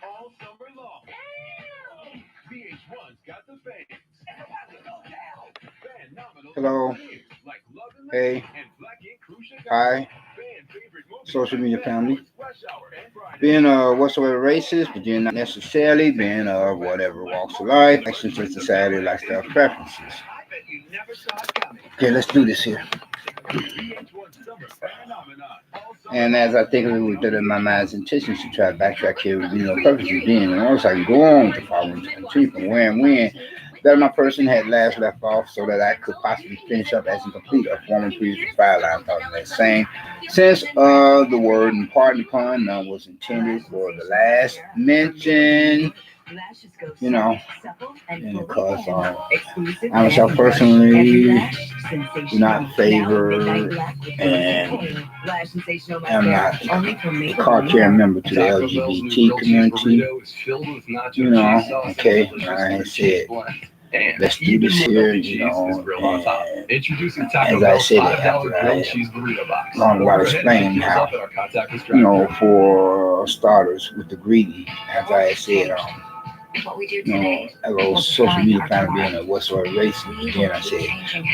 All summer long. VH1's got the fans. Hello. Hey. Hi. Social media family. Being whatsoever racist, but then not necessarily being whatever walks of life, actions for society, lifestyle preferences. Okay, let's do this here. And as I think of it with that in my mind's intentions to try to backtrack here with purposes being, and also I can go on with the following to continue from where and when that my person had last left off so that I could possibly finish up as and complete a former previous file line thought in that same sense of the word, and pardon the pun, none was intended for the last mention. And because I myself personally do not favor and am not a card-carrying member to the LGBT community. Okay, I said, let's do this here, as I said it after I long about explaining how, for starters, with the greedy, as I said, hello, social media kind of being a whatsoever race, again, I said,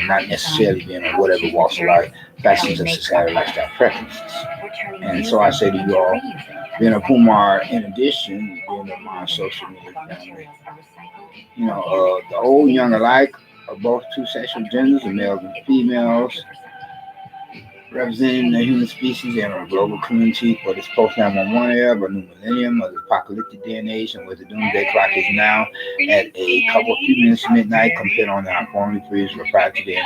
not necessarily being a whatever walks of life, facets of society, lifestyle preferences. And so I say to you all, being of whom are, in addition, being of my social media family, the old, young alike, of both two sexual genders, the males and females, representing the human species and a global community for this post-911 era, but new millennium of the apocalyptic day and age, and where the doomsday clock is now at a couple of few minutes to midnight compared on our formerly previous prior to then.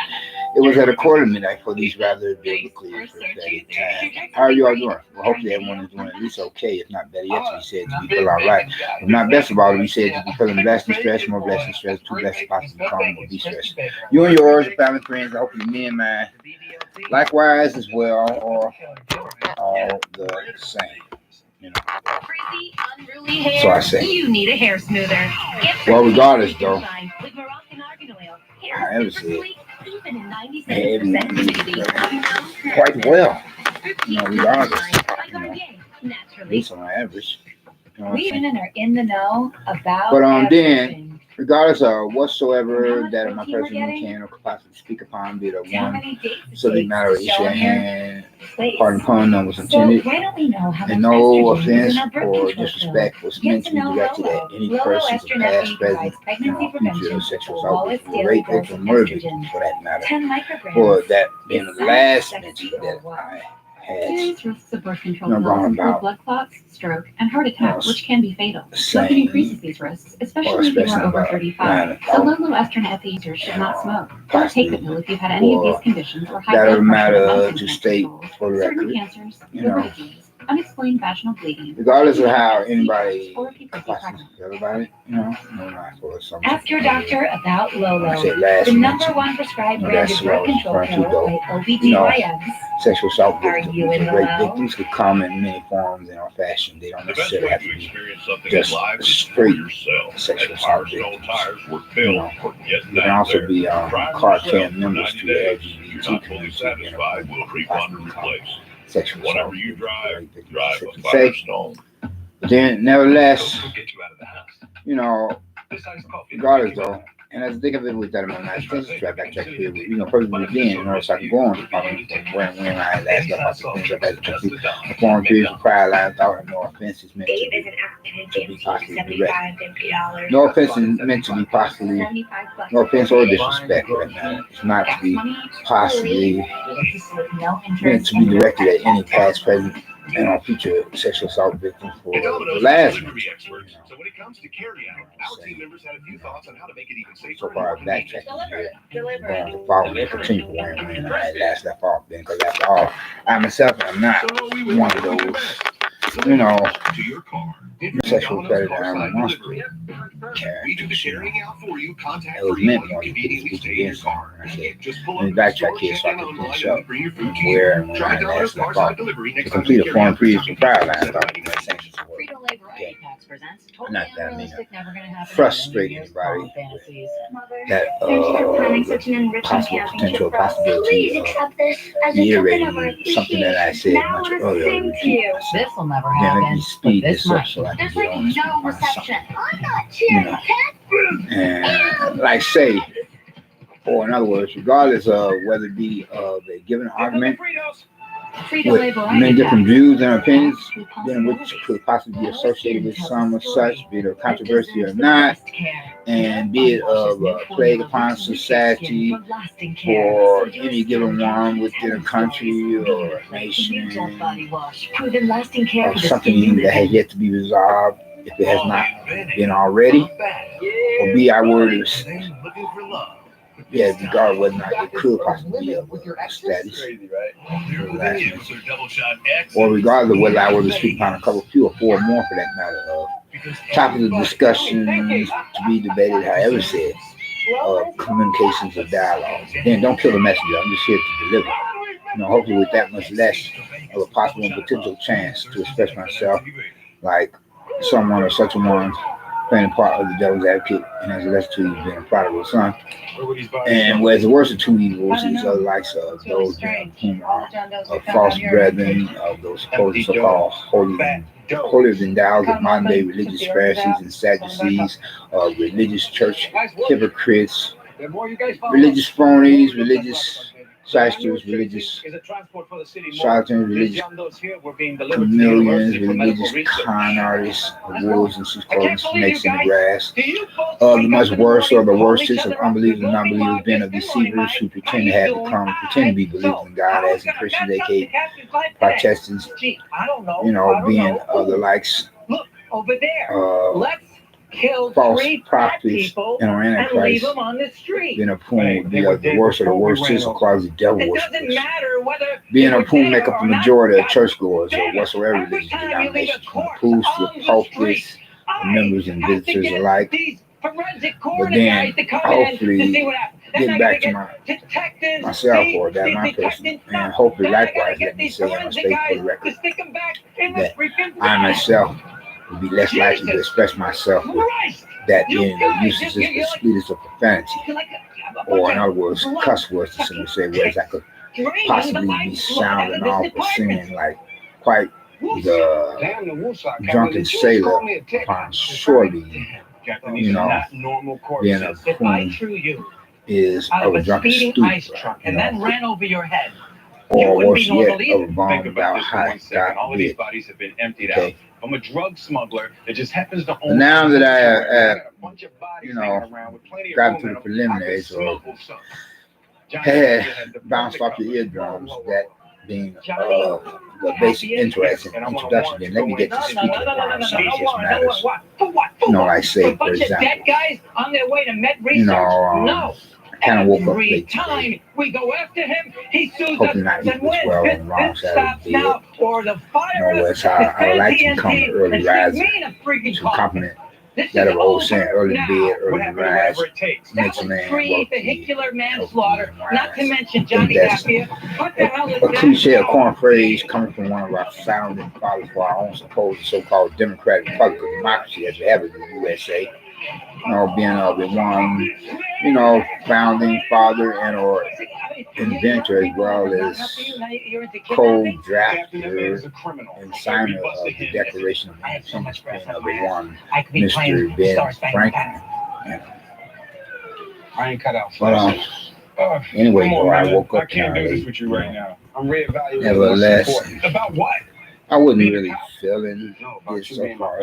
It was at a quarter of midnight for these rather biblically prophetic times. How are you all doing? Well, hopefully everyone is doing at least okay, if not better yet, to be said to be feeling all right. If not best of all, to be said to be feeling blessed and stressed, more blessed and stressed, too blessed to possibly become or be stressed. You and yours, your family, friends, hopefully me and mine, likewise as well, or all the same. So I say, you need a hair smoother. Well, regardless though, I ever said, quite well, regardless, at least on average. Women are in the know about but then, regardless of whatsoever that my person can or could possibly speak upon, be it a one subject matter issue at hand, pardon pun, none was intended, and no offense or disrespect was meant to be directed at any persons of past, present, future sexual assault, rape victim, murder victim, for that matter, for that being the last mention that I serious risks of birth control pills include blood clots, stroke, and heart attack, which can be fatal. Smoking increases these risks, especially if you are over 35. So low estrin users should not smoke. Don't take the pill if you've had any of these conditions or high blood pressure, to state for the certain record, cancers, liver disease, unexplained vaginal bleeding. regardless of how anybody possibly feel about it, no matter for some. Ask your doctor about Lolo, I said last the number mention, one prescribed that's branded what I birth was control referring to, pill though. by OBGYNs. Sexual assault Are victims, you in the rape know? victims could come in many forms and or fashion. They don't The best necessarily way have to to be experience something just in life is for straight yourself. sexual And assault Firestone victims. tires were built for getting They can out also there. be Try card yourself carrying for members 90 to the days. If you're LGBT not fully community, satisfied, we'll refund and replace. sexual assault Whatever you victims, drive, rape victims, drive a simply say. Firestone. But then, nevertheless, Don't get you out of the house. This iced coffee. regardless though, and as I think of it with that in my mind, just try backtrack here, perfectly again, in order so I can go on to probably from when I last left off the things I've had to complete a form period of prior life without no offense is meant to be possibly direct. No offense is meant to be possibly, no offense or disrespect for that matter. It's not to be possibly meant to be directed at any past, present, and on future sexual assault victims for the last mention. So when it comes to carry-out, our team members had a few thoughts on how to make it even safer. So far, backtracking here, going to follow and continue when I last left off. Because after all, I myself am not one of those, to your car. sexual predator I'm a monster. We do the carrying out for you. Contact It was free meant while for you you to conveniently get stay in your this. car. I said, Just pull let me up to the backtrack store, here so I check in can online, finish and up bring your food to where you. and when Try I last dollars left Carside off Delivery to next time complete you a carry foreign out previous for for prior line $7.99. thought in that same situation. Frito-Lay variety packs not that, I mean, frustrate anybody that possible potential possibility of reiterating something that I said much earlier. This will never Then let me happen. speed But this this up might. so I can There's get like on this no and find something. reception. And like say, or in other words, regardless of whether it be of a given argument with many different views and opinions, then which could possibly be associated with some of such, be it a controversy or not, and be it of a plague upon society for any given one within a country or a nation, or something that has yet to be resolved, if it has not been already, or be our word is, yeah, regardless whether or not it could possibly be of a status, or regardless of whether I were to speak upon a couple, few or four or more for that matter, of topics of discussion to be debated, however said, of communications or dialogue. Then don't kill the messenger. I'm just here to deliver. Hopefully with that much less of a possible and potential chance to express myself like someone or such a one playing a part of the devil's advocate, and as less to being a prodigal son. And whereas the worst of two evils is the likes of those whom are of false brethren, of those supposed so-called holier than thou of modern day religious Pharisees and Sadducees, religious church hypocrites, religious phonies, religious shysters, religious charlatans, religious chameleons, religious con artists, wolves and sheep's clothing, snakes in the grass. The much worse or the worstest of unbelievers and non-believers, being of deceivers who pretend to be believers in God, as in Christians, aka Protestants, being the likes false prophets and Antichrist, being of whom would be of the worst of the worstest, or cause the devil worshippers, being of whom make up the majority of churchgoers or whatsoever religious denomination, from the pools to the pulpits, members and visitors alike. But then, hopefully, getting back to myself or that my person, and hopefully likewise let me say on a state for the record that I myself would be less likely to express myself with that being the uses the sweetest of profanity, or in other words, cuss words to simply say, whereas I could possibly be sounding off or singing like quite the drunken sailor upon shore leave, being a whom is of a drunken stupor, then ran over your head. or worse yet, of a bomb about how God did. Okay. From a drug smuggler that just happens to own. Now that I have, gotten through the preliminaries or had bounced off the eardrums, that being the basic interest and introduction, then let me get to speaking upon some of these matters. Like say, for example, I kind of woke up late today. We go after him, he sues hoping not eat this well on the wrong side of the bed. That's how I would like to become an early riser, to compliment that of old saying, early to bed, early to rise, makes a man work. Vehicular manslaughter, not to mention Johnny Gaffney. A cliche, a corn phrase coming from one of our founding fathers for our own supposed so-called democratic republic of democracy as we have it in the USA. Being of the one, founding father and or inventor as well as co-drafter and signer of the Declaration of Independence, being of the one Mr. Ben Franklin. I ain't cut out. But anyway, I woke up kind of late. I'm reevaluating. Nevertheless, about what? I wasn't really feeling it so far.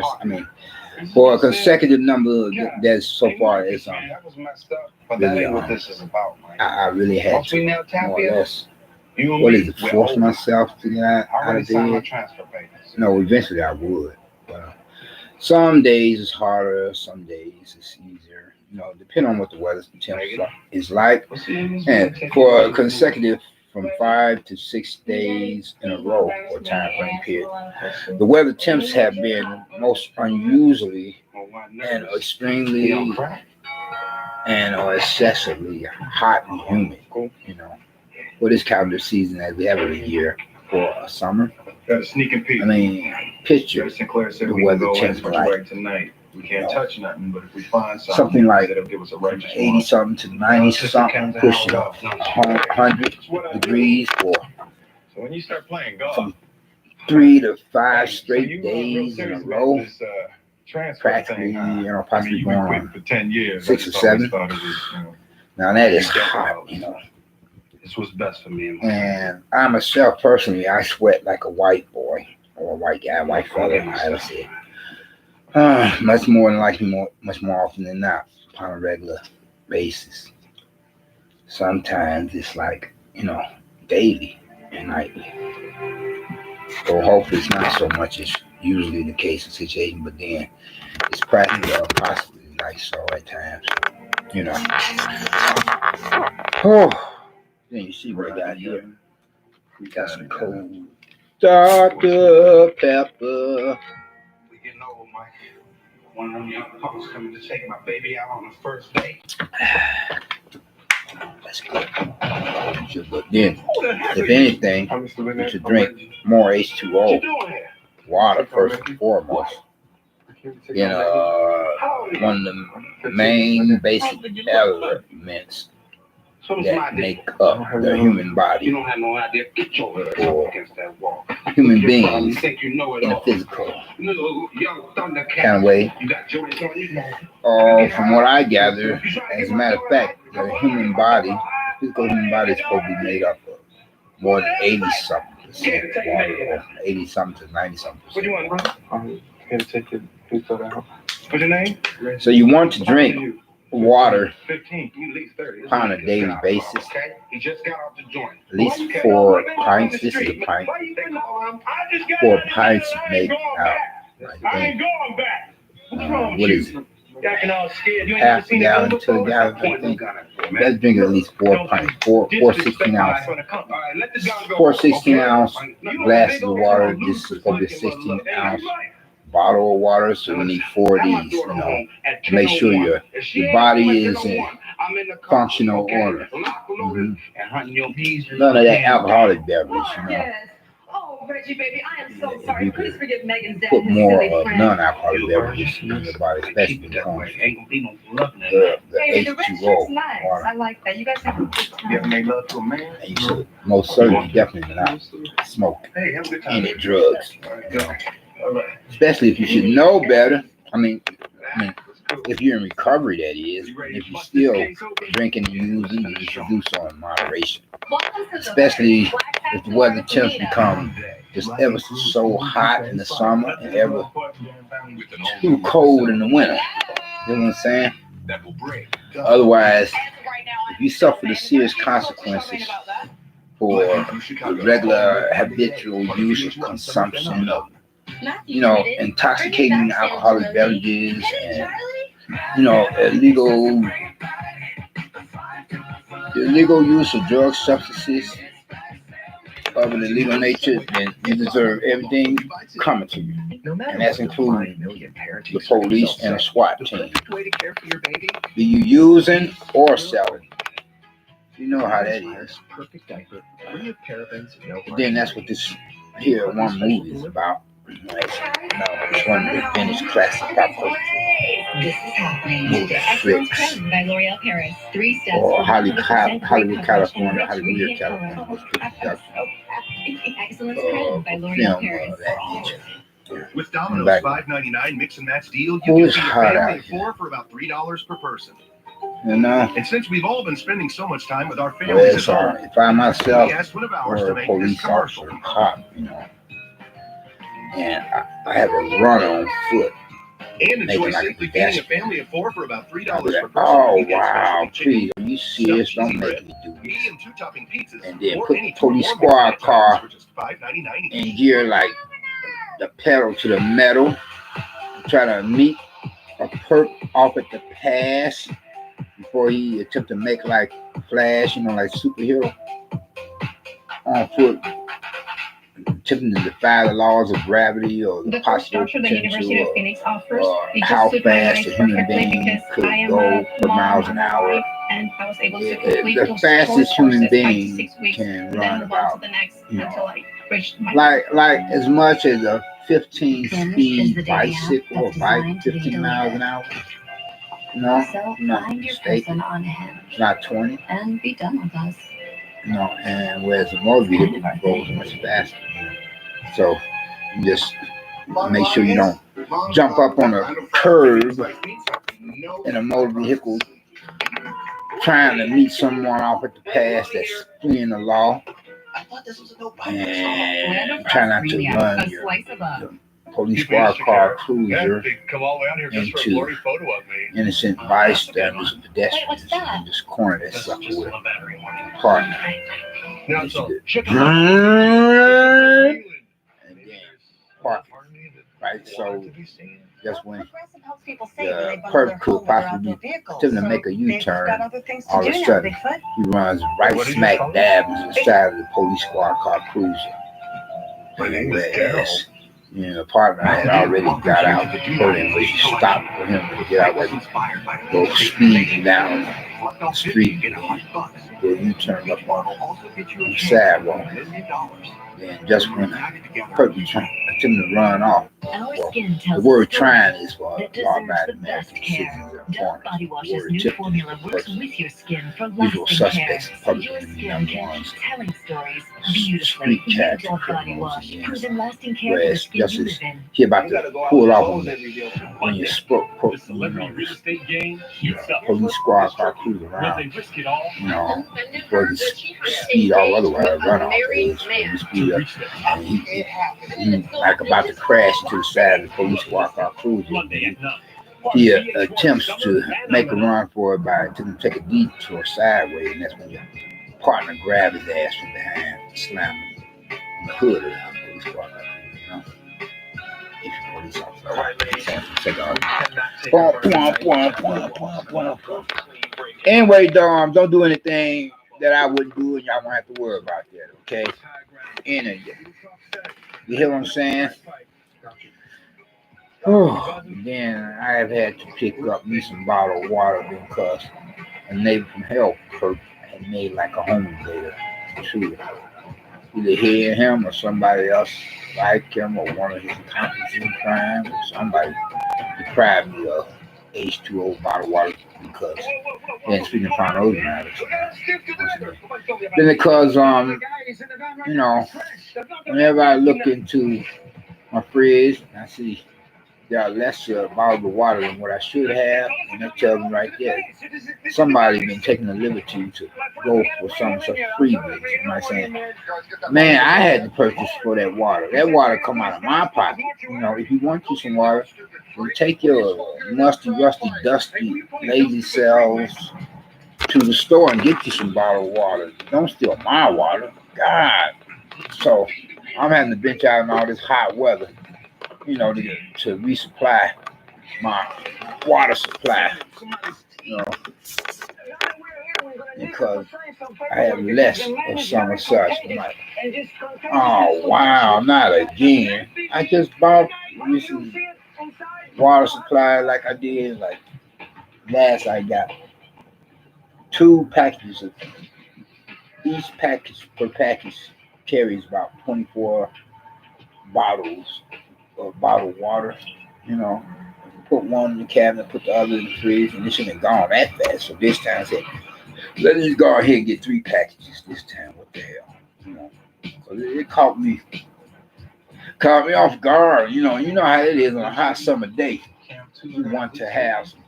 For a consecutive number that's so far as that was messed up. But that ain't what this is about, man. I really had to more or less. What is it? Force myself to get out of bed. No, eventually I would. But some days it's harder. Some days it's easier. Depending on what the weather temperature is like. And for a consecutive from 5 to 6 days in a row or time frame period, the weather temps have been most unusually and extremely and or excessively hot and humid, for this calendar season as we have every year for a summer. Got a sneaking peek. I mean, picture Judge Sinclair said the we can weather go in change for like right tonight. We can't touch nothing, but if we find something like it'll give us a righteous 80 warrant. something to 90 something, pushing 100 degrees for So when you start playing golf, from 3 to 5 so straight you, days in a serious row, about this, transfer practically, thing, huh? you know, I mean, possibly you've been going quitting on for 10 years. 6 I or just always 7. thought it was, you know, Now that is hot, you know. this was best for me and my And I myself personally, I sweat like a white boy or a white guy, white fella, I would say. Much more than likely, much more often than not, upon a regular basis. Sometimes it's like, you know, daily and nightly. Or hopefully it's not so much as usually the case in situation, but then it's practically or possibly like so at times, you know. Oh, then you see what I got here. We got some cold Dr. Pepper. We getting old, Mike. One of them young punks coming to take my baby out on the first date. That's good. But then, if anything, you should drink more H2O, water first and foremost. You know, one of the main basic elements that make up the human body or human beings in a physical kind of way. From what I gather, as a matter of fact, the human body, physical human body is supposed to be made up of more than 80-something% water, or 80-something to 90-something%. What do you want, brother? I'm here to take your pizza out. What's your name? So you want to drink water 15, you at least 30. on a daily basis. Okay? He just got off the joint. At least 4 pints. This is a pint. 4 pints make out. I ain't going back. What's wrong with What you? is it? Acting all scared. You ain't Half never seen gallon it to a gallon, I think. Let's drink at least 4 pints. 4 16-ounce. 4 16-ounce glasses of water. This is probably a 16-ounce bottle of water, so we need 4 of these, you know, to make sure your body is in functional order. None of that alcoholic beverage, you know. Oh, Reggie, baby, I am so If sorry. you Please could forgive Megan's dad put and his more silly of friend. non-alcoholic beverages in your body, especially when it comes to the Baby, the red shirt's H2O nice. water. I like that. You guys have a good You ever time. made love to a man? And you should most certainly definitely not smoke Hey, have a good time. any drugs, All right, you go. know. All right. Especially if you should know better. I mean, if you're in recovery, that is. If you're still drinking and using, then you should do so in moderation. Especially if the weather temps become just ever so hot in the summer and ever too cold in the winter. You know what I'm saying? That will break. Otherwise, if you suffer the serious consequences for the regular habitual use of consumption of, you know, intoxicating alcoholic beverages and, you know, illegal use of drug substances of an illegal nature, then you deserve everything coming to you. And that's including the police and a SWAT team. Be you using or selling. You know how that is. And then that's what this here one movie is about. It's one of the finished classic pop culture This is happening. movie Excellent flicks. Creme by L'Oreal Paris. 3 steps. Or Hollywood, 100% California, coverage, Hollywood, and California. color. Excellent Creme by L'Oreal Film Paris. of that nature. With Domino's Back- $5.99 mix and match deal, you Oh, can it's feed a hot family out of 4 for about $3 per person. You know, And since we've all been spending so much time with our well, families it's at all home, right. If I myself we asked one of ours to or a make this police commercial. officer, cop, you know, and I have a run on foot. And enjoy Making like a simply feeding a pedestrian. family of 4 for about $3 I'll be per like, person. oh You get wow, specialty chicken, please, are you serious? stuffed Don't cheesy make me do this. medium 2-topping pizzas, And then or put any police 2 squad items car for just $5.99 each. in gear like the pedal to the metal, try to meet a perp off at the pass before he attempt to make like Flash, you know, like superhero on foot, attempting to defy the laws of gravity or the The course possible structure the University of potential Phoenix offers, or it how just suited my fast life a human perfectly being because could I am go a per mom miles an and a hour. wife, and I was able to The complete those fastest short human courses, 5 to being 6 weeks, can then run move on to about, the next you know, until I like as much as a 15 Hinge is speed the dating app bicycle or that's bike, designed to be 15 miles an deleted. hour. No, So no, find your mistaken. person on Hinge Not 20. and be done with us. No, and whereas a motor vehicle goes much faster. So you just make sure you don't jump up on a curb in a motor vehicle trying to meet someone off at the pass that's fleeing the law, and try not to run your police squad car cruiser into innocent bystanders and pedestrians and just corner that sucker with a partner. And then park, right? So just when the perp could possibly attempt to make a U-turn, all of a sudden he runs right smack dab into the side of the police squad car cruiser. Whereas, the partner had already got out, but he stopped for him to get out where he go speeding down the street, go U-turn up on the sidewalk. And just when the person attempting to run off, the word trying is for law-abiding American citizens and foreigners. The word typically is for persons, usual suspects, public enemy number ones, street traffic criminals, and whereas just as he about to pull off when you police squad car cruise around, before he speed all otherwise run off, he speed up, and he like about to crash to the side of the police squad car cruiser. He attempts to make a run for it by to take a detour sideways, and that's when your partner grabs his ass from behind and slams him in the hood of the police squad car cruiser, If you're police officer. Anyway, don't do anything that I wouldn't do, and y'all won't have to worry about that, okay? You hear what I'm saying? Oh, then I have had to pick up me some bottled water because a neighbor from Hellkirk had made like a home invader to either hear him or somebody else like him or one of his accomplices in crime or somebody deprived me of H2O bottled water because they ain't speaking upon those matters. Then because whenever I look into my fridge, I see there are less bottled water than what I should have, and that tells me right there somebody been taking the liberty to go for some such freebies. You know what I'm saying? Man, I had to purchase for that water. That water come out of my pocket. If you want you some water, then take your musty, rusty, dusty, lazy selves to the store and get you some bottled water. Don't steal my water. God. So I'm having to bench out in all this hot weather, to resupply my water supply, because I have less of some of such. I'm like, oh wow, not again. I just bought this water supply like I did like last. I got 2 packages of each package per package carries about 24 bottles of bottled water. Put one in the cabinet, put the other in the fridge, and this shouldn't have gone that fast. So this time I said, let's just go ahead and get 3 packages this time. What the hell? Because it caught me off guard. You know how it is on a hot summer day. You want to have some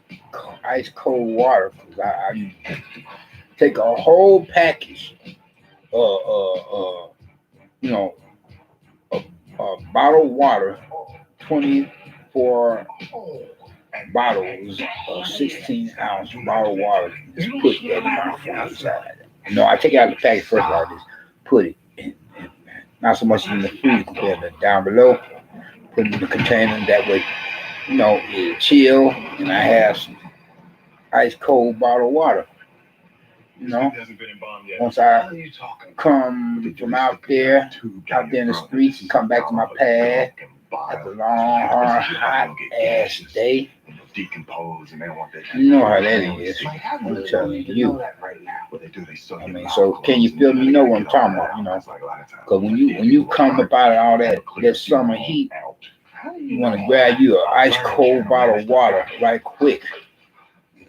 ice cold water, because I take a whole package bottled water, 24 bottles of 16-ounce bottled water, just put that in my inside. I take it out of the package first of all, just put it in, not so much in the freezer compared to down below, put it in the container, that way, it'll chill, and I have some ice cold bottled water. Once I come from out there in the streets and come back to my pad after a long, hard, hot ass day, decompose and they don't want that. You know how that is. Like, how do I'm you telling really you. know that right now? What they do, they suck I your mean, mouth so can you closed feel and me? they Know gotta what I'm get all talking that about, you know? out. That's like a lot of times. Because when you come up out of all that summer heat, you want to grab you an ice cold bottle of water right quick.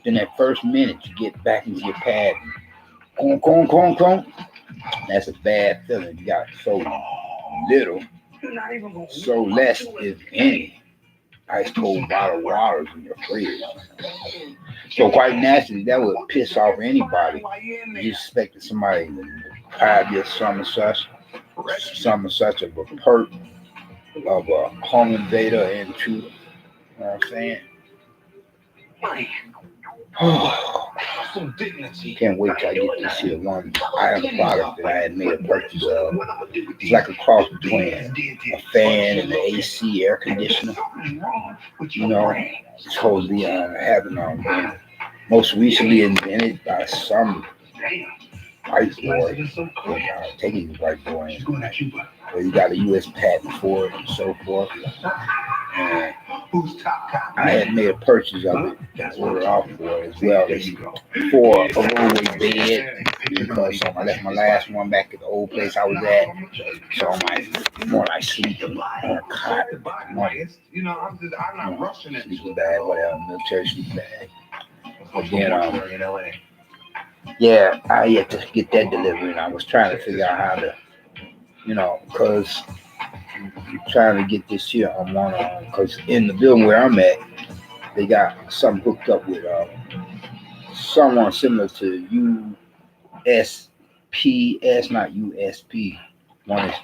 Then that first minute you get back into your pad. Con. That's a bad feeling. You got so little, so less, if any, ice cold bottle of water in your fridge. So quite naturally, that would piss off anybody. You expected somebody to deprive you of some such of a perk, of a home invader into, you know what I'm saying? Can't wait till I get this here one item product that I had made a purchase of. It's like a cross between a fan and the AC air conditioner. You know, it's supposed to be having most recently invented by some white boy, taking his white boy in. Where you got a U.S. patent for it and so forth. And I had made a purchase of it and ordered off for it as well as for a rollaway bed because I left my last one back at the old place I was at. So I'm more like sleeping on a cot. You know, I'm not rushing it. Sleeping bag, whatever, military sleeping bag. But then, yeah, I had to get that delivery and I was trying to figure out how to, you know, because I'm trying to get this here on one because in the building where I'm at, they got something hooked up with someone similar to USPS, not USP. One is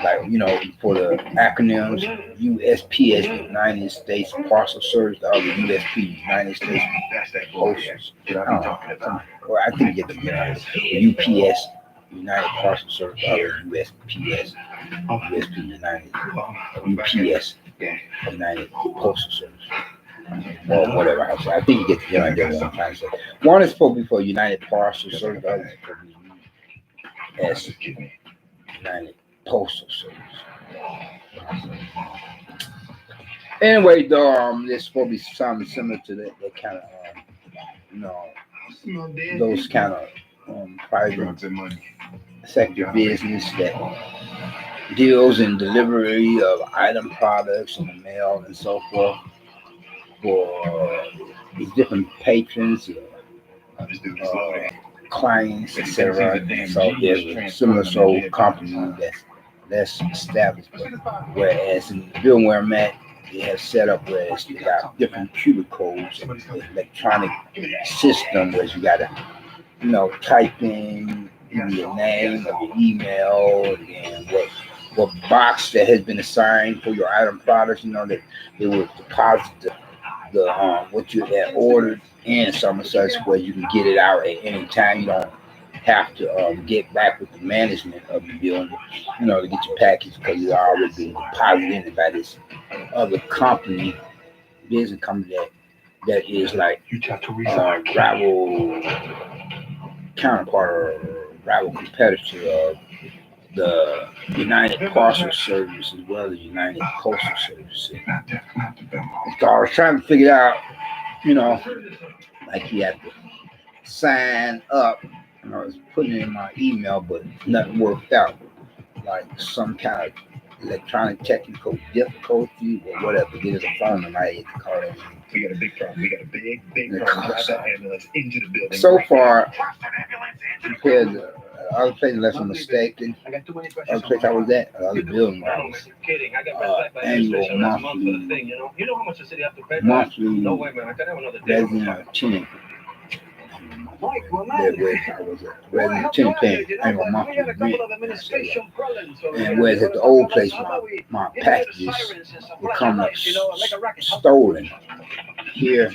like, you know, for the acronyms, USPS, United States Parcel Service, the other USP, United States Postal. Or I think you get the UPS, United Parcel Service, the other USPS, USP, United, UPS, United Postal Service. Or whatever I say. I think you get the idea what I'm trying to say. One is supposed to be for United Parcel Service, the other is supposed to be United Postal Service. Anyway, though, there's supposed to be something similar to that kind of, you know, those kind of private sector business that deals in delivery of item products in the mail and so forth for these different patrons, clients, etc. And so there's a similar sole company that's established. Whereas in the building where I'm at, they have set up where you got different cubicles and electronic system where you got to, you know, type in your name or your email and what box that has been assigned for your item products, you know, that they will deposit the what you had ordered in some such where you can get it out at any time. You don't have to get back with the management of the building, you know, to get your package because it's already been deposited in by this other company, business company that is like rival counterpart or rival competitor of the United Parcel Service as well as United Postal Service. So I was trying to figure out, you know, like you have to sign up. You know, I was putting it in my email, but nothing worked out. Like some kind of electronic technical difficulty or whatever. Get it a phone and I hit the call in. We got a big problem. We got a big problem. Drive that ambulance into the building. So far, compared to other places, unless I'm mistaken, I got too many questions. other place I was at, other building where I was, Kidding. I got annual monthly, you know how much the city have to pay? monthly No way, man. I can have another day. resident tenant. Mike, well, That way I was a resident tenant paying annual monthly rent. And whereas at the old place, my packages were coming up stolen. Here,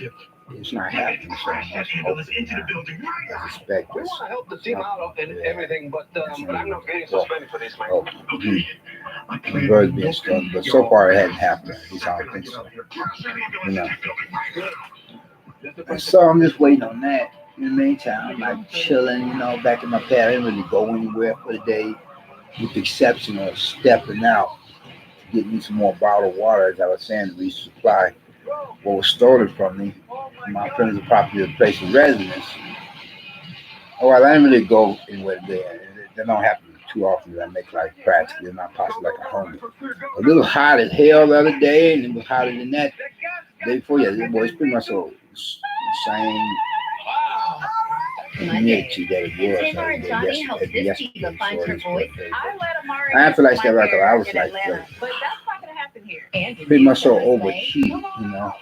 it's not happening so much. I suspect We this. want to help the team out and everything, but I'm not getting suspended for this, Mike. Oh, very being done, but so far it hasn't happened. At least I don't think so. You know. And so I'm just waiting on that. In the meantime, I'm like chilling, you know, back in my pad. I didn't really go anywhere for the day, with the exception of stepping out, getting me some more bottled water, as I was saying, to resupply what was stolen from me, my friend's property, the place of residence. Oh, well, I didn't really go anywhere there. That don't happen too often that I make life practical. It's not possible like a home. A little hot as hell the other day, and it was hotter than that the day before. Yeah, boy, it's pretty much the same humidity that it was. Tamar and Johnny helped this diva find her voice. I feel like that record. I was like, But that's not going to happen here. pretty much so overheat, you know.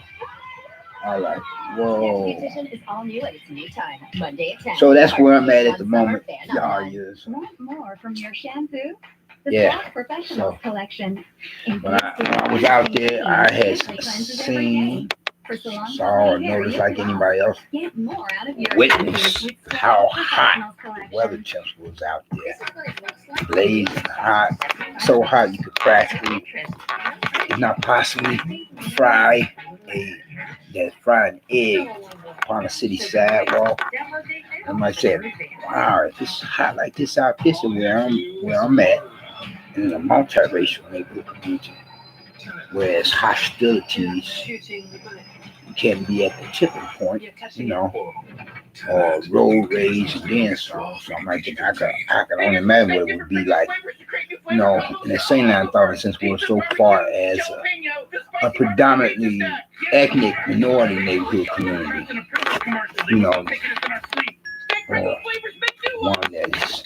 I like, whoa. Beautician is all new at its new time, Monday at 10. So that's where I'm at the moment. Y'all use. Want more from your shampoo? The Yeah. Black Professionals So, collection. When I was out there, I had seen, saw, or noticed like anybody else, Get more out of your witness how hot the weather temps was out there. Blazing hot, so hot you could practically, if not possibly, fry an egg upon a city sidewalk. I might say, wow, if it's hot like this out this is where I'm at, in a multiracial neighborhood community, whereas hostilities can be at the tipping point, you know, or road rage and then some. So I'm like, I can only imagine what it would be like, you know, in the same line of thought, since we're so far as a predominantly ethnic minority neighborhood community, you know, or one that is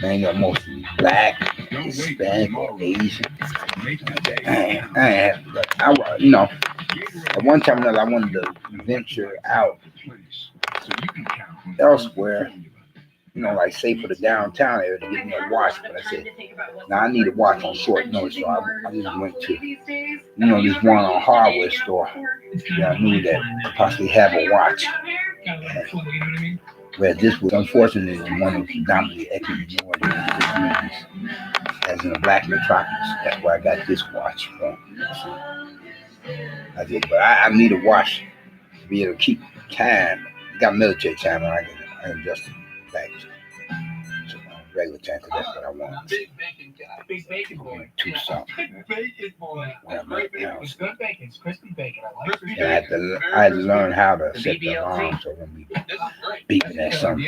mainly mostly black, Hispanic, or Asian. You know, at one time or another, I wanted to venture out elsewhere, you know, like say for the downtown area to get me a watch. But I said, now I need a watch on short notice. So I just went to, you know, this one on hardware store that I knew that could possibly have a watch. Where this was unfortunately one of the predominantly ethnic minority communities, as in a black metropolis. That's where I got this watch from. I said, but I need a watch to be able to keep time. I got military time, and I can adjust it back to regular time, because that's what I want. Big bacon boy. Two something. Bacon boy. Where I'm at now. It's good bacon. It's crispy bacon. I like it. I had to learn how to set the alarm so it won't be beeping at some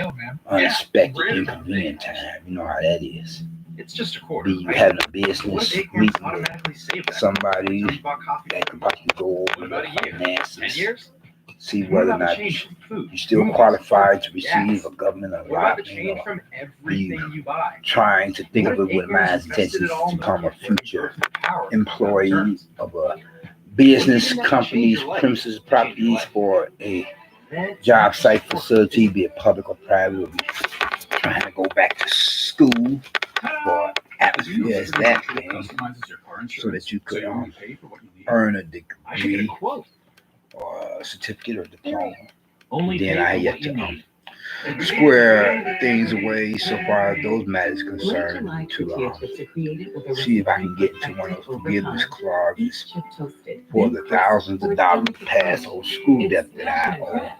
unexpected, inconvenient time. You know how that is. It's just a quarter. Be having a business meeting with automatically save that. somebody Bought coffee that can possibly go over about a year. the 10 finances, years? see whether or not you're still qualified to receive a government What about the allotment, change or from everything you buy? trying to think of it with mind's intentions to become a future employee of a business, company's premises, properties, for a job site facility, be it public or private, or be trying to go back to school for atmosphere as that thing, so that you could earn a degree or a certificate or diploma. And then I had to square things away so far as those matters concerned, to see if I can get into one of those forgiveness clauses for the thousands of dollars past old school debt that I owe.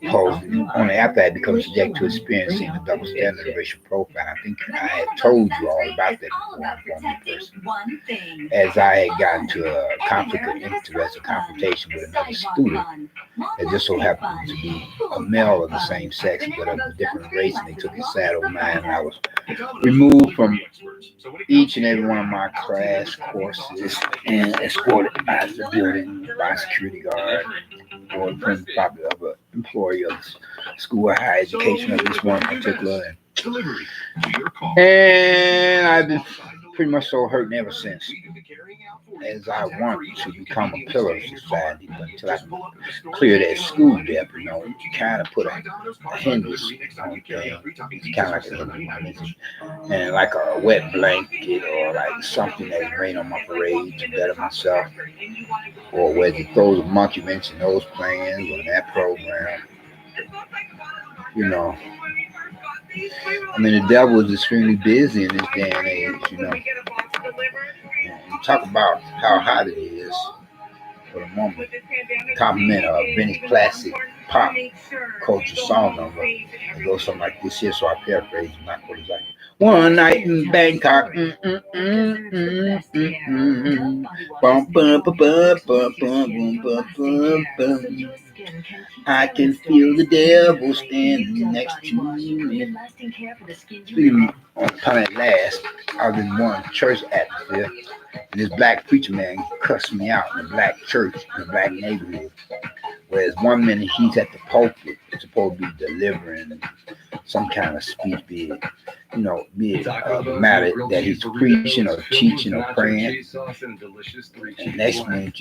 Supposedly, only after I become subject to experiencing the double standard of racial profile. I think I had told you all about that before, one person, as I had gotten to a conflict of interest, a confrontation with another student that just so happened to be a male of the same sex but of a different race, and they took his side over mine, and I was removed from each and every one of my class courses and escorted out of the building by a security guard or a friend probably of an employee of the school of higher education of this one particular. And I've been pretty much so hurting ever since, as I want to become a pillar of society, but until I can clear that school debt, you know, you kind of put a hindrance on things. It's kind of like a hindrance, and like a wet blanket or like something that's rain on my parade to better myself, or whether it throws a monkey wrench in those plans or that program, you know. I mean, the devil is extremely busy in this day and age, you know. And you talk about how hot it is for the moment. Compliment Benny Classic Pop Culture song number. It goes something like this here, so I paraphrase, not what it's like. One night in Bangkok. Bum, bum, bum, bum, bum, bum, bum, bum, bum. I can feel the devil standing next to me. Speaking on Planet Last, I was in one church atmosphere, and this black preacher man cussed me out in a black church in a black neighborhood. Whereas 1 minute he's at the pulpit, supposed to be delivering some kind of speech, be it a matter that he's preaching or teaching or praying. And next minute,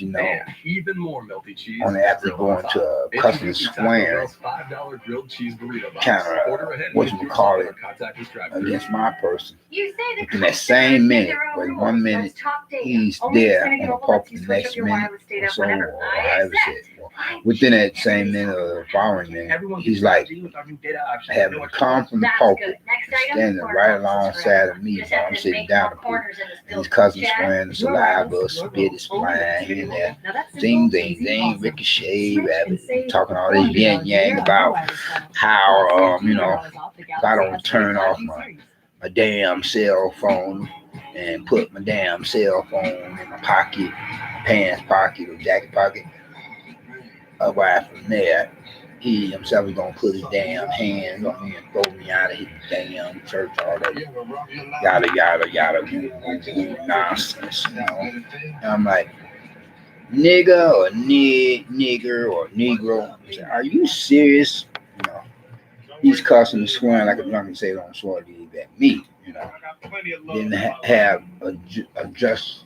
only after going to a customer swearing, kind of, what you would call it, against my person. In that same minute, when 1 minute he's there on the pulpit, the next minute or so, or however it said, within that same minute or the following minute, he's like having come from the pulpit, standing right alongside of me while I'm sitting down the pulpit, and his cousin swearing the saliva, spit is flying here and there, ding, ding, ding, ricochet, rabbit, talking all this yin yang about how, if I don't turn off my damn cell phone and put my damn cell phone in my pocket, pants pocket or jacket pocket, right from there, he himself is gonna put his damn hands on me and throw me out of his damn church, all that yada yada yada nonsense, And I'm like, nigga or nigger or negro, I said, are you serious? He's cussing and swearing like a drunken sailor on shore leave at me, Didn't have a just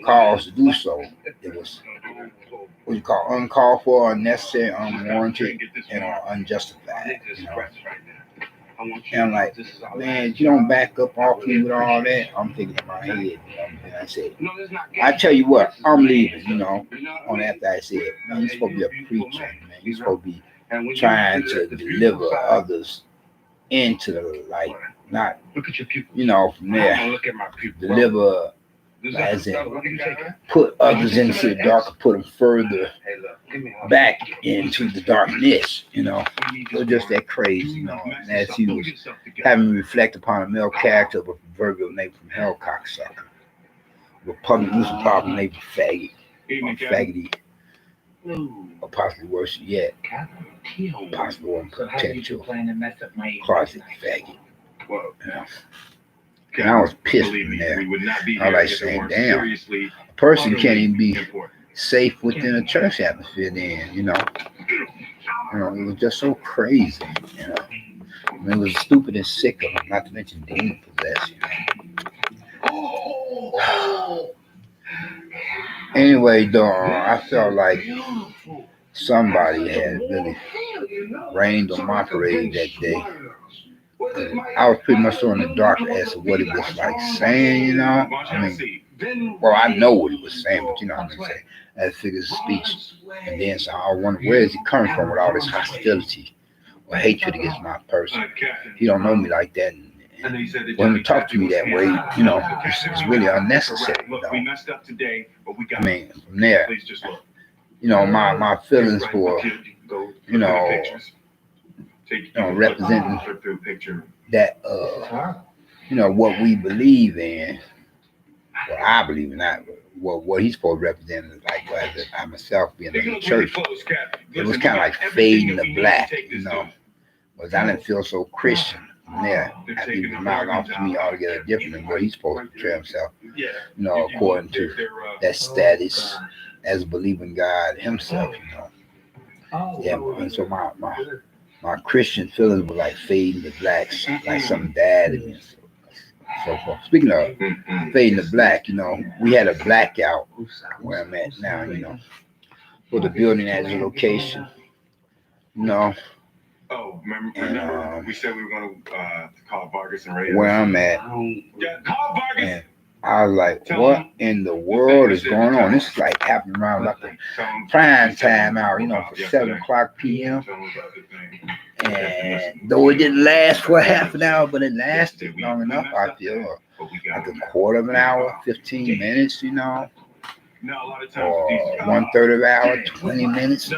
cause to do so. It was what you call uncalled for, unnecessary, unwarranted, and unjustified. And I'm like, man, you don't back up off me with all that. I'm thinking in my head, and I said, I tell you what, I'm leaving, on after I said, man, you're supposed to be a preacher, man. You're supposed to be trying to deliver others into the light, not, from there, deliver, as in put others into the dark, or put them further back into the darkness, It was just that crazy, And as he was having me reflect upon a male character of a proverbial neighbor from hell, cocksucker, Republic use a problem neighbor faggot, or faggoty, or possibly worse yet, possible and potential closet faggot. And I was pissed in there. I was like saying, damn, a person can't even be safe within a church atmosphere then, It was just so crazy, It was stupid and sick of them, not to mention demon possessed, Anyway, though, I felt like somebody had really rained on my parade that day. I was pretty much so in the dark as to what it was like saying, well, I know what he was saying, but what I'm saying, as figures of speech. And then so I wonder, where is he coming from with all this hostility or hatred against my person? He don't know me like that. And when he talk to me that way, it's really unnecessary. From there, my feelings for, representing that, what we believe in, what I believe in, not what he's supposed to represent, is like, as I myself being in the church, it was kind of like fading the black, because I didn't feel so Christian from there. I think it was off to me altogether different than what he's supposed to portray himself, according to that status as a believing God himself, Yeah, and so my Christian feelings were like fading the black, like something bad in me. So forth. Speaking of fading the black, we had a blackout where I'm at now, for the building at the location, Oh, remember and, we said we were going to call Vargas and Reyes? Where I'm at. Yeah, call Vargas. And I was like, what in the world is going on? This is like happening around like the prime time hour, for 7:00 p.m. And though it didn't last for half an hour, but it lasted long enough, I feel, like a quarter of an hour, 15 minutes, or 1/3 of an hour, 20 minutes,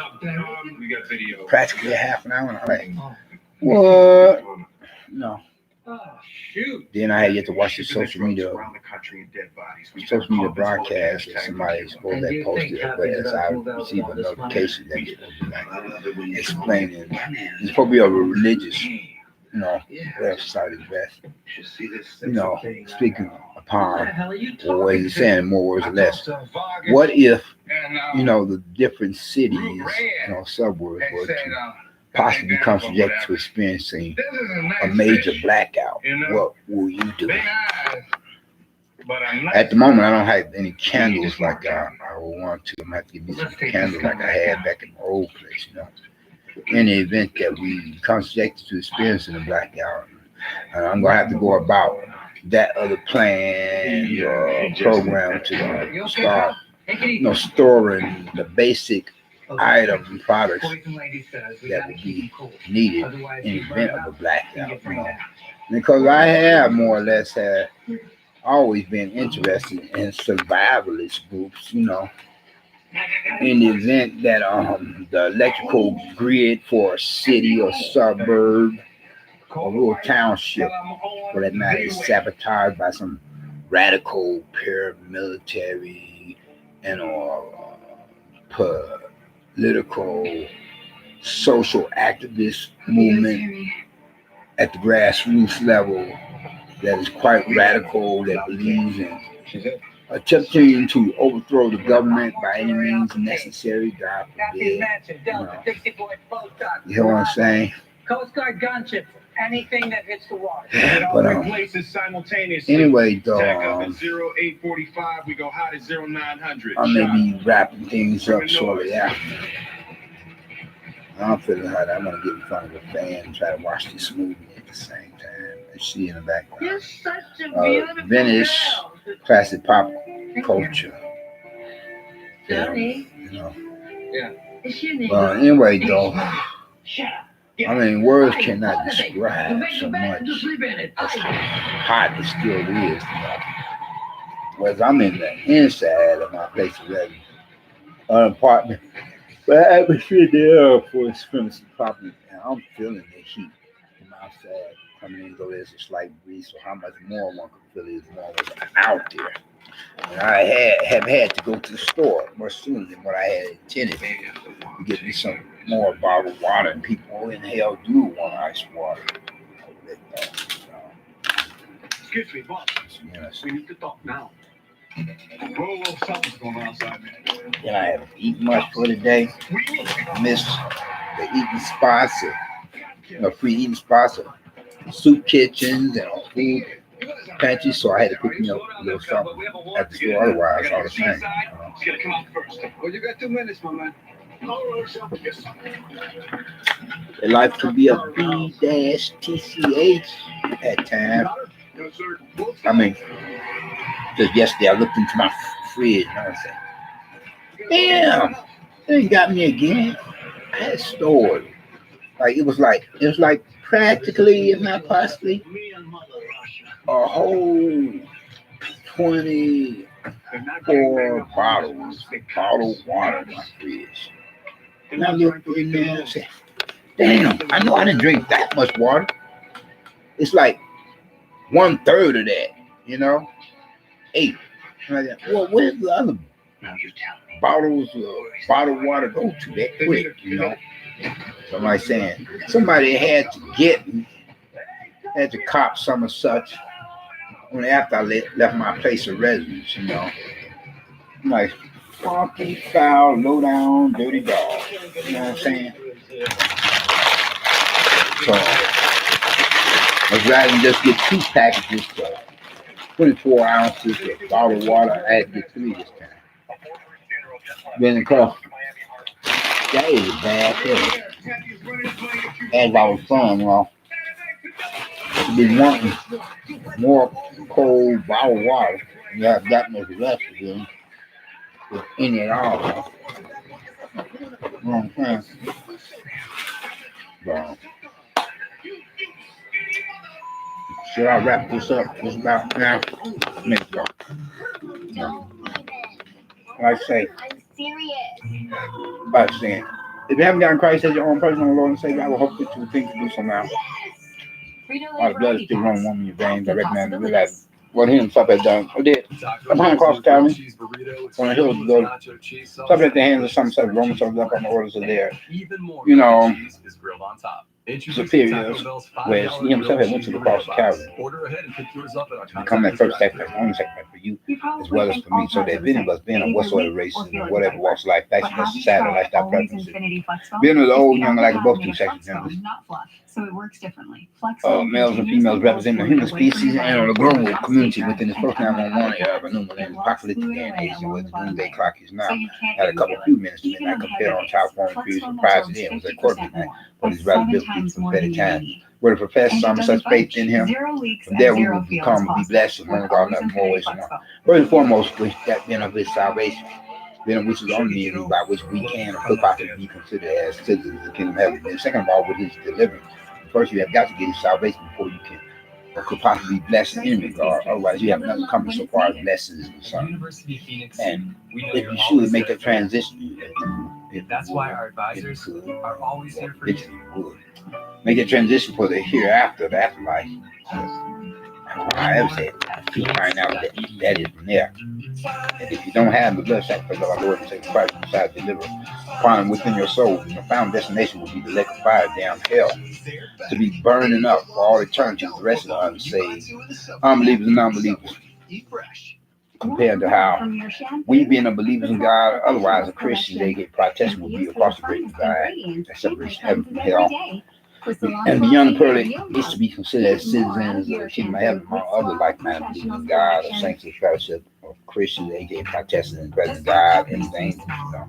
practically a half an hour. And I'm like, what? No. Shoot. Then I had yet to watch the social media Around the country in dead bodies. broadcast that somebody supposed to have posted it, but as I received a notification that it's supposed to be like explaining, it's supposed to be a religious, website is best, speaking upon, or what he's saying, more words or less. What if, the different cities, suburbs were to possibly become subject to experiencing a major blackout? What will you do? At the moment, I don't have any candles like I would want to. I'm gonna have to give me some candles like I had back in my old place, In the event that we become subjected to experiencing a blackout, I'm gonna have to go about that other plan program to start, storing the basic items and products that would be needed in the event of a blackout. Because I have more or less always been interested in survivalist groups, in the event that the electrical grid for a city or suburb or rural township, for that matter, is sabotaged by some radical paramilitary and political social activist movement at the grassroots level that is quite radical, that believes in attempting to overthrow the government by any means necessary, God forbid. You know what I'm saying? Coast Guard gunship, anything that hits the water. But places simultaneously. anyway, though, Tag up at 0845, we go hot at 0900. I may be wrapping things up shortly after. I'm feeling hot. I want to get in front of the fan and try to watch this movie at the same time and see in the background. You're such a beautiful Vintage classic pop culture. Johnny. Yeah. Is your name? Well, anyway, though, Shut up. I mean, words cannot describe so much as how hot it still is. Whereas I'm in the inside of my place of residence, an apartment, but I atmosphere there for expensive property, and I'm feeling the heat from outside coming in. Though there's a slight breeze, so how much more one can feel it is more out there. And I have had to go to the store much sooner than what I had intended to get me some more bottled water, and people in hell do want ice water. Excuse me, boss. Yes. We need to talk now. Whoa, something's going on outside, man. Then I haven't eaten much for the day. Missed the eating spots, free eating spots, soup kitchens, and food pantry, so I had to pick me up a little something at the store. Otherwise, all the same. It's gonna come out first. Well, you got 2 minutes, my man. Life could be a B-TCH at times. I mean, just yesterday I looked into my fridge and I said, damn, they got me again. I had stored. It was like practically, if not possibly, a whole 24 bottles of bottled water in my fridge. And I looked in there and said, damn, I know I didn't drink that much water. It's like 1/3 of that, 8. Well, where's the other bottles of bottled water go to that quick, Somebody saying, somebody had to cop some of such when after I left my place of residence, I'm like, funky, foul, low down, dirty dog. You know what I'm saying? So I'd rather just get 2 packages for 24 ounces of bottled water. I had to get 3 this time. Then of course, that is a bad thing. As I was from, I've been wanting more cold bottled water. You have that much left again. In it all. You know what I'm saying? But, should I wrap this up just about now? Let's go. Like I say, I'm serious. by saying, if you haven't gotten Christ as your own personal Lord and Savior, I will hope that you will think to do so now. While the blood is still running warm in your veins, I recommend to realize what he himself had done. I did. I'm behind across the county. On the hills, go something at the hands of some such Roman soldiers up on the orders of their, you know, superiors, where he himself had went to the cross of Calvary. Become that first sacrifice, only sacrifice for you, as well as for me, so that if any of us being of whatsoever races or whatever walks of life, fashion, society, lifestyle preferences, being of the old, young, like both two sexes members, So it works differently. males and females represent the human species and on the global community within this first 911 era of a new millennium apocalyptic day and age, and where the doomsday clock is now at a couple few minutes to midnight compared on child form periods from prior to then was at quarter midnight, but it's rather biblical prophetic time. Where to profess some such faith in him, from there we will become be blessed and learn God nothing more ways than one. First and foremost, with that being of his salvation, then which is the only means by which we can or could possibly be considered as citizens of the kingdom of heaven. And second of all, with his deliverance. First, you have got to get his salvation before you can or could possibly be blessed in enemy God. Otherwise, you have nothing coming so far as blessings and son. And if you should make that transition, That's why our advisors are always here for you. Make that transition for the hereafter, the afterlife. I ever said, you find out that is from there. And if you don't have the blood sacrifice of our Lord and Savior Christ, besides deliver upon within your soul, your final destination will be the lake of fire down hell, to be burning up for all eternity with the rest of the unsaved, unbelievers and non-believers. Compared to how we being a believers in God, otherwise a Christian, they get Protestant will be across the great divide that separates heaven from hell. And beyond the pearly is to be considered as citizens of the kingdom of heaven among other like-minded believers in God, or saints of fellowship, of Christians, aka Protestants, and present God, anything, you know.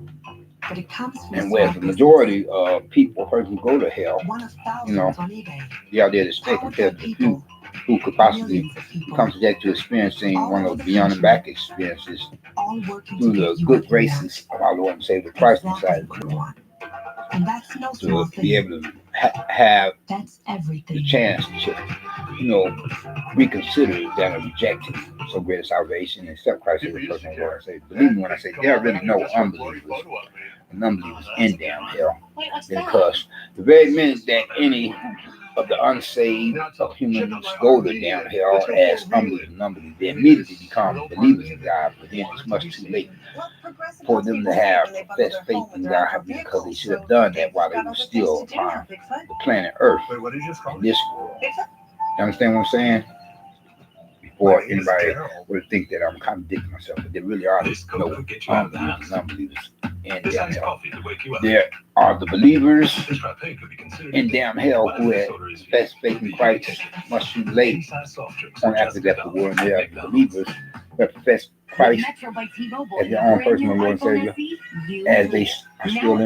And where the majority of people who go to hell, you know, they are there to stay compared to the few who could possibly become subject to experiencing one of the beyond and back experiences through the good graces of our Lord and Savior Christ inside to be able to have the chance to, you know, reconsider that of rejecting so great a salvation and accept Christ as a personal Lord and Savior. Believe me when I say there are really no unbelievers and unbelievers in damn hell, because the very minute that any of the unsaved of humans go to damn hell as unbelievers and unbelievers, they immediately become believers in God, but then it's much too late for them to have professed faith in God, because they should have done that while they were still upon the planet Earth in this world. You understand what I'm saying? Before anybody would think that I'm contradicting myself, but there really are no unbelievers and unbelievers in damn hell. There are the believers in damn hell who had professed faith in Christ much too late on after death of the world. There are the believers who have professed Christ as their own personal Lord and Savior as they are still in